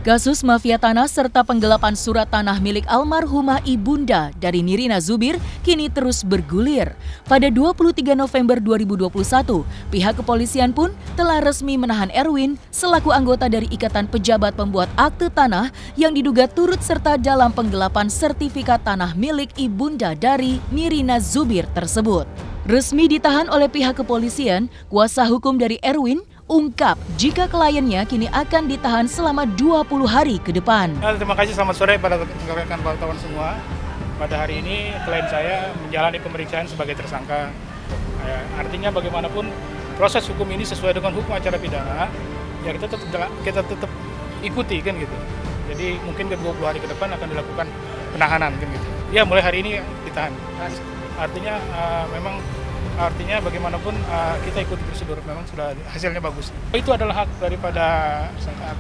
Kasus mafia tanah serta penggelapan surat tanah milik almarhumah ibunda dari Nirina Zubir kini terus bergulir. Pada 23 November 2021, pihak kepolisian pun telah resmi menahan Erwin selaku anggota dari Ikatan Pejabat Pembuat Akte Tanah yang diduga turut serta dalam penggelapan sertifikat tanah milik ibunda dari Nirina Zubir tersebut. Resmi ditahan oleh pihak kepolisian, kuasa hukum dari Erwin ungkap jika kliennya kini akan ditahan selama 20 hari ke depan. Terima kasih, selamat sore pada rekan wartawan semua. Pada hari ini klien saya menjalani pemeriksaan sebagai tersangka. Artinya bagaimanapun proses hukum ini sesuai dengan hukum acara pidana, ya kita tetap ikuti kan gitu. Jadi mungkin ke 20 hari ke depan akan dilakukan penahanan kan gitu. Ya mulai hari ini ditahan. Artinya bagaimanapun kita ikuti prosedur, memang sudah hasilnya bagus. Itu adalah hak daripada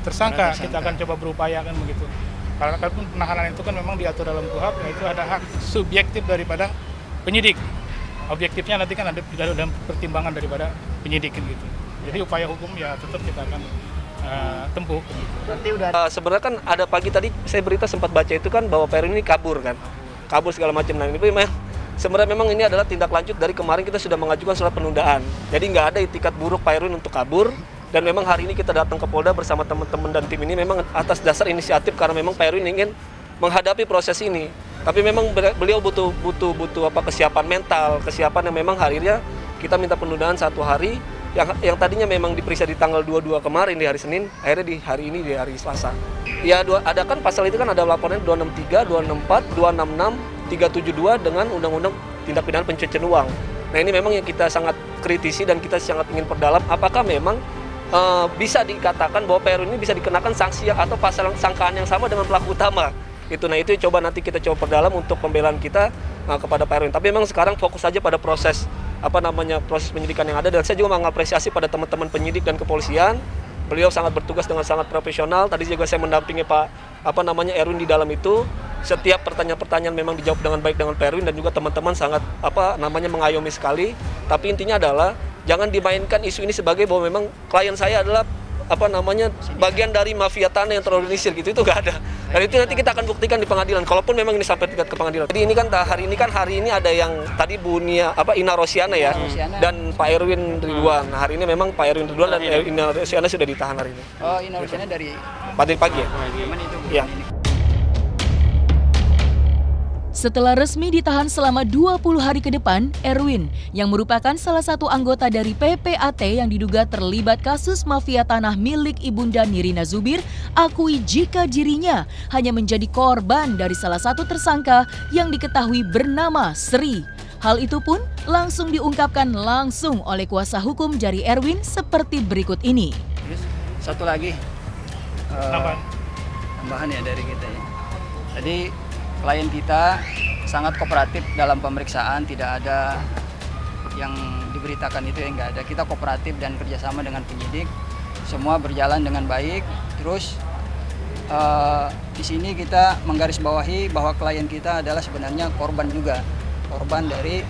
tersangka, kita akan coba berupaya kan begitu. Karena penahanan itu kan memang diatur dalam KUHP, itu ada hak subjektif daripada penyidik. Objektifnya nanti kan ada dalam pertimbangan daripada penyidik gitu. Jadi upaya hukum ya tetap kita akan tempuh. Gitu. Sebenarnya kan ada pagi tadi saya berita sempat baca itu kan bahwa Pak Erwin ini kabur segala macam. Nah ini sebenarnya memang ini adalah tindak lanjut dari kemarin kita sudah mengajukan surat penundaan. Jadi nggak ada itikat buruk Pak Erwin untuk kabur. Dan memang hari ini kita datang ke Polda bersama teman-teman dan tim ini memang atas dasar inisiatif karena memang Pak Erwin ingin menghadapi proses ini. Tapi memang beliau butuh kesiapan mental, kesiapan yang memang akhirnya kita minta penundaan 1 hari. Yang tadinya memang diperiksa di tanggal 22 kemarin di hari Senin, akhirnya di hari ini di hari Selasa. Ya ada kan pasal itu kan ada laporan 263, 264, 266, 372 dengan Undang-Undang Tindak Pidana Pencucian Uang. Nah ini memang yang kita sangat kritisi dan kita sangat ingin perdalam apakah memang bisa dikatakan bahwa Pak Erwin ini bisa dikenakan sanksi atau pasal sangkaan yang sama dengan pelaku utama. Nah itu nanti kita coba perdalam untuk pembelaan kita kepada Pak Erwin. Tapi memang sekarang fokus saja pada proses proses penyidikan yang ada dan saya juga mengapresiasi pada teman-teman penyidik dan kepolisian. Beliau sangat bertugas dengan sangat profesional. Tadi juga saya mendampingi Erwin di dalam itu. Setiap pertanyaan-pertanyaan memang dijawab dengan baik dengan Pak Erwin dan juga teman-teman sangat mengayomi sekali. Tapi intinya adalah jangan dimainkan isu ini sebagai bahwa memang klien saya adalah bagian dari mafia tanah yang terorganisir gitu, itu nggak ada. Dan itu nanti kita akan buktikan di pengadilan. Kalaupun memang ini sampai tingkat ke pengadilan. Jadi ini kan hari ini ada yang tadi Ina Rosiana ya dan Pak Erwin Ridwan. Nah, hari ini memang Pak Erwin Ridwan dan Ina Rosiana sudah ditahan hari ini. Oh, Ina Rosiana dari pagi ya? Iya. Setelah resmi ditahan selama 20 hari ke depan, Erwin yang merupakan salah satu anggota dari PPAT yang diduga terlibat kasus mafia tanah milik ibunda Nirina Zubir akui jika dirinya hanya menjadi korban dari salah satu tersangka yang diketahui bernama Sri. Hal itu pun langsung diungkapkan langsung oleh kuasa hukum dari Erwin seperti berikut ini. Satu lagi tambahan ya dari kita ya. Jadi klien kita sangat kooperatif dalam pemeriksaan, tidak ada yang diberitakan itu yang nggak ada. Kita kooperatif dan kerjasama dengan penyidik, semua berjalan dengan baik. Terus di sini kita menggarisbawahi bahwa klien kita adalah sebenarnya korban juga, korban dari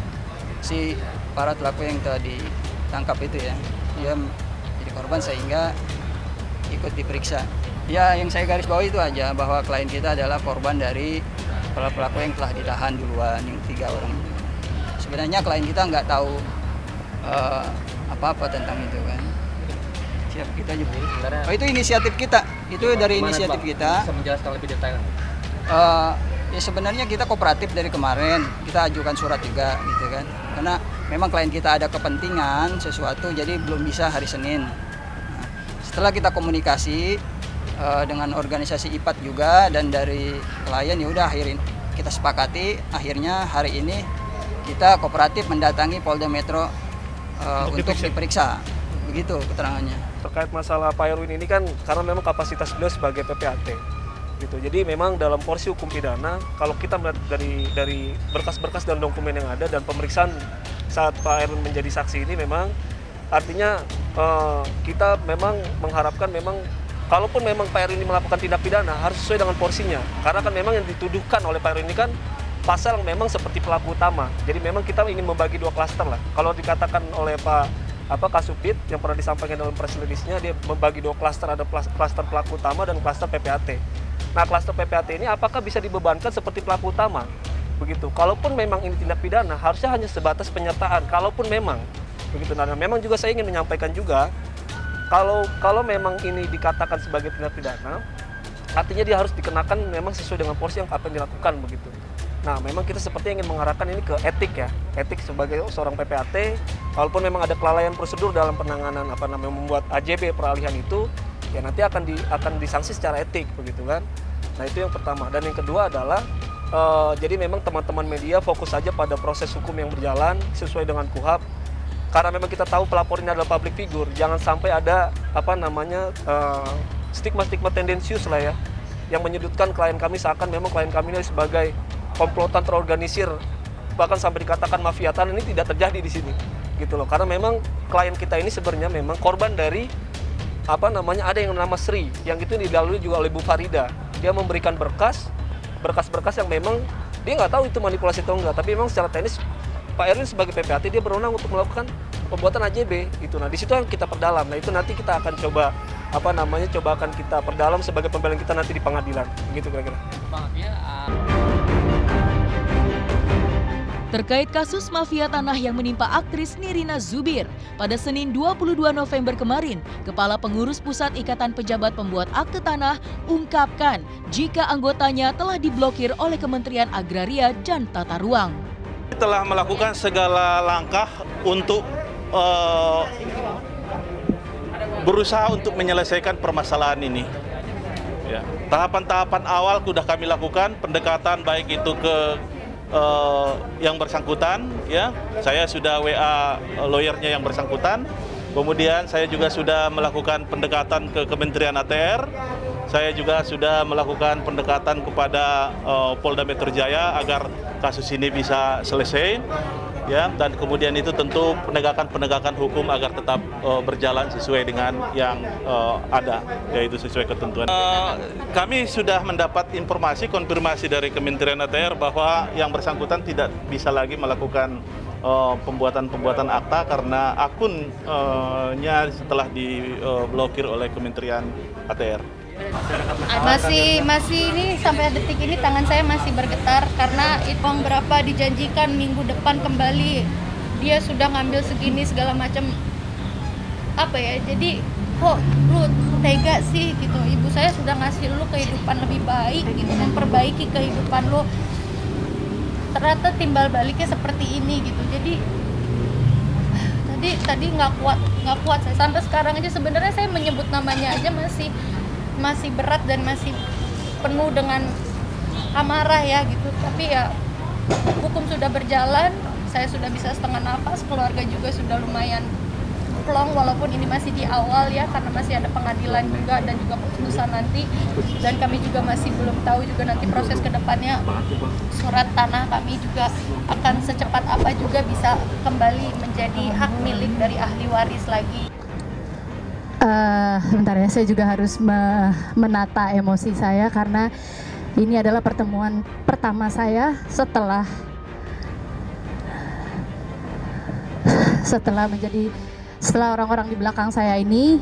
si para pelaku yang telah ditangkap itu ya. Dia jadi korban sehingga ikut diperiksa. Ya yang saya garisbawahi itu aja bahwa klien kita adalah korban dari pelaku yang telah ditahan duluan, yang 3 orang. Sebenarnya klien kita nggak tahu apa-apa tentang itu kan. Siap, kita juga. Oh, itu inisiatif kita. Itu dari inisiatif kita. Bisa menjelaskan lebih detail? Ya sebenarnya kita kooperatif dari kemarin. Kita ajukan surat juga gitu kan. Karena memang klien kita ada kepentingan sesuatu, jadi belum bisa hari Senin. Setelah kita komunikasi dengan organisasi IPAT juga dan dari klien, ya udah akhirin kita sepakati akhirnya hari ini kita kooperatif mendatangi Polda Metro untuk diperiksa. Begitu keterangannya. Terkait masalah Pak Erwin ini kan karena memang kapasitas beliau sebagai PPAT gitu. Jadi memang dalam porsi hukum pidana kalau kita melihat dari berkas-berkas dan dokumen yang ada dan pemeriksaan saat Pak Erwin menjadi saksi ini memang artinya kita memang mengharapkan memang kalaupun memang Pak Erwin ini melakukan tindak pidana harus sesuai dengan porsinya. Karena kan memang yang dituduhkan oleh Pak Erwin ini kan pasal yang memang seperti pelaku utama. Jadi memang kita ingin membagi 2 klaster lah. Kalau dikatakan oleh Pak Kasubdit yang pernah disampaikan dalam press release-nya, dia membagi 2 klaster, ada klaster pelaku utama dan klaster PPAT. Nah, klaster PPAT ini apakah bisa dibebankan seperti pelaku utama? Begitu. Kalaupun memang ini tindak pidana, harusnya hanya sebatas penyertaan. Kalaupun memang begitu. Nah, memang juga saya ingin menyampaikan juga, kalau memang ini dikatakan sebagai tindak pidana, artinya dia harus dikenakan memang sesuai dengan porsi yang apa yang dilakukan begitu. Nah, memang kita seperti ingin mengarahkan ini ke etik ya, etik sebagai seorang PPAT. Walaupun memang ada kelalaian prosedur dalam penanganan membuat AJB peralihan itu, ya nanti akan disanksi secara etik begitu kan. Nah, itu yang pertama. Dan yang kedua adalah jadi memang teman-teman media fokus saja pada proses hukum yang berjalan sesuai dengan KUHP. Karena memang kita tahu pelapor ini adalah public figure, jangan sampai ada stigma-stigma tendensius lah ya, yang menyudutkan klien kami seakan memang klien kami ini sebagai komplotan terorganisir, bahkan sampai dikatakan mafia tanah. Ini tidak terjadi di sini gitu loh, karena memang klien kita ini sebenarnya memang korban dari ada yang nama Sri, yang itu dilalui juga oleh Bu Farida. Dia memberikan berkas yang memang dia nggak tahu itu manipulasi atau enggak, tapi memang secara teknis Pak Erwin sebagai PPAT dia berwenang untuk melakukan pembuatan AJB itu. Nah, di situ yang kita perdalam. Nah, itu nanti kita akan coba akan kita perdalam sebagai pembelaan kita nanti di pengadilan. Begitu kira-kira. Terkait kasus mafia tanah yang menimpa aktris Nirina Zubir, pada Senin 22 November kemarin, Kepala Pengurus Pusat Ikatan Pejabat Pembuat Akte Tanah ungkapkan jika anggotanya telah diblokir oleh Kementerian Agraria dan Tata Ruang. Telah melakukan segala langkah untuk berusaha untuk menyelesaikan permasalahan ini. Ya, tahapan-tahapan awal sudah kami lakukan, pendekatan baik itu ke yang bersangkutan, ya, saya sudah WA lawyernya yang bersangkutan. Kemudian saya juga sudah melakukan pendekatan ke Kementerian ATR. Saya juga sudah melakukan pendekatan kepada Polda Metro Jaya agar kasus ini bisa selesai. Ya, dan kemudian itu tentu penegakan hukum agar tetap berjalan sesuai dengan yang ada, yaitu sesuai ketentuan. Kami sudah mendapat informasi konfirmasi dari Kementerian ATR bahwa yang bersangkutan tidak bisa lagi melakukan pembuatan akta karena akunnya setelah diblokir oleh Kementerian ATR. Masih ini sampai detik ini tangan saya masih bergetar karena uang berapa dijanjikan minggu depan kembali, dia sudah ngambil segini segala macam jadi kok lu tega sih gitu. Ibu saya sudah ngasih lu kehidupan lebih baik gitu, memperbaiki kehidupan lu, ternyata timbal baliknya seperti ini gitu. Jadi tadi nggak kuat saya, sampai sekarang aja sebenarnya saya menyebut namanya aja masih berat dan masih penuh dengan amarah ya gitu. Tapi ya hukum sudah berjalan, saya sudah bisa setengah nafas, keluarga juga sudah lumayan plong walaupun ini masih di awal ya, karena masih ada pengadilan juga dan juga keputusan nanti, dan kami juga masih belum tahu juga nanti proses kedepannya. Surat tanah kami juga akan secepat apa juga bisa kembali menjadi hak milik dari ahli waris lagi. Sebentar ya, saya juga harus menata emosi saya karena ini adalah pertemuan pertama saya setelah orang-orang di belakang saya ini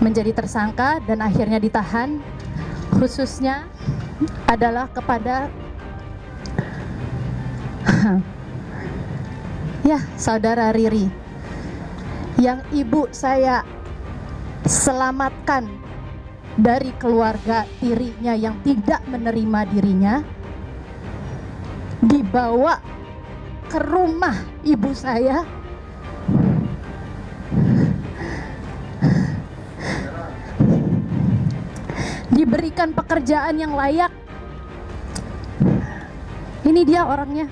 menjadi tersangka dan akhirnya ditahan, khususnya adalah kepada saudara Riri yang ibu saya selamatkan dari keluarga tirinya yang tidak menerima dirinya, dibawa ke rumah ibu saya, diberikan pekerjaan yang layak. Ini dia orangnya.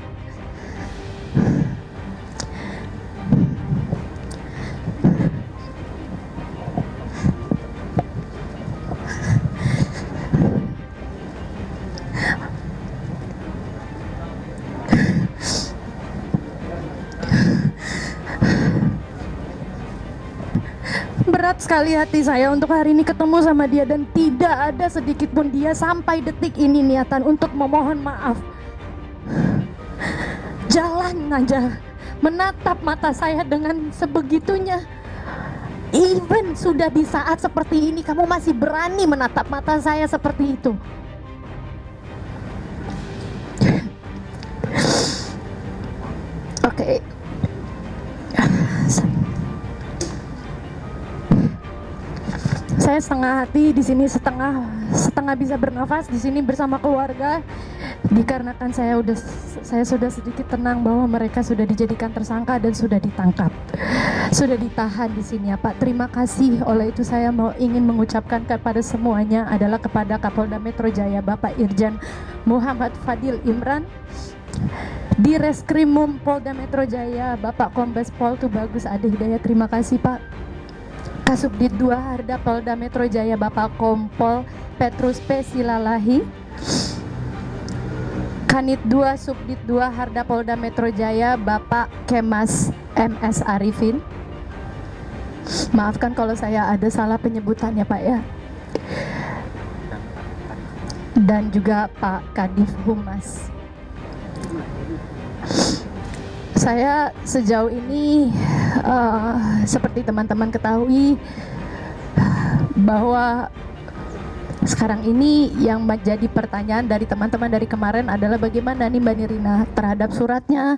Berat sekali hati saya untuk hari ini ketemu sama dia, dan tidak ada sedikit pun dia sampai detik ini niatan untuk memohon maaf. aja menatap mata saya dengan sebegitunya. Even sudah di saat seperti ini kamu masih berani menatap mata saya seperti itu. Oke. Saya setengah hati di sini, setengah bisa bernafas di sini bersama keluarga, dikarenakan saya sudah sedikit tenang bahwa mereka sudah dijadikan tersangka dan sudah ditangkap, sudah ditahan di sini ya Pak. Terima kasih. Oleh itu saya ingin mengucapkan kepada semuanya adalah kepada Kapolda Metro Jaya Bapak Irjen Muhammad Fadil Imran, di Reskrimum Polda Metro Jaya Bapak Kombes Pol Tubagus Ade Hidayat, terima kasih Pak. Kasubdit 2 Harda Polda Metro Jaya Bapak Kompol Petrus P. Silalahi, Kanit 2 Subdit 2 Harda Polda Metro Jaya Bapak Kemas MS Arifin. Maafkan kalau saya ada salah penyebutannya Pak ya. Dan juga Pak Kadif Humas. Saya sejauh ini seperti teman-teman ketahui bahwa sekarang ini yang menjadi pertanyaan dari teman-teman dari kemarin adalah bagaimana nih Mbak Nirina terhadap suratnya.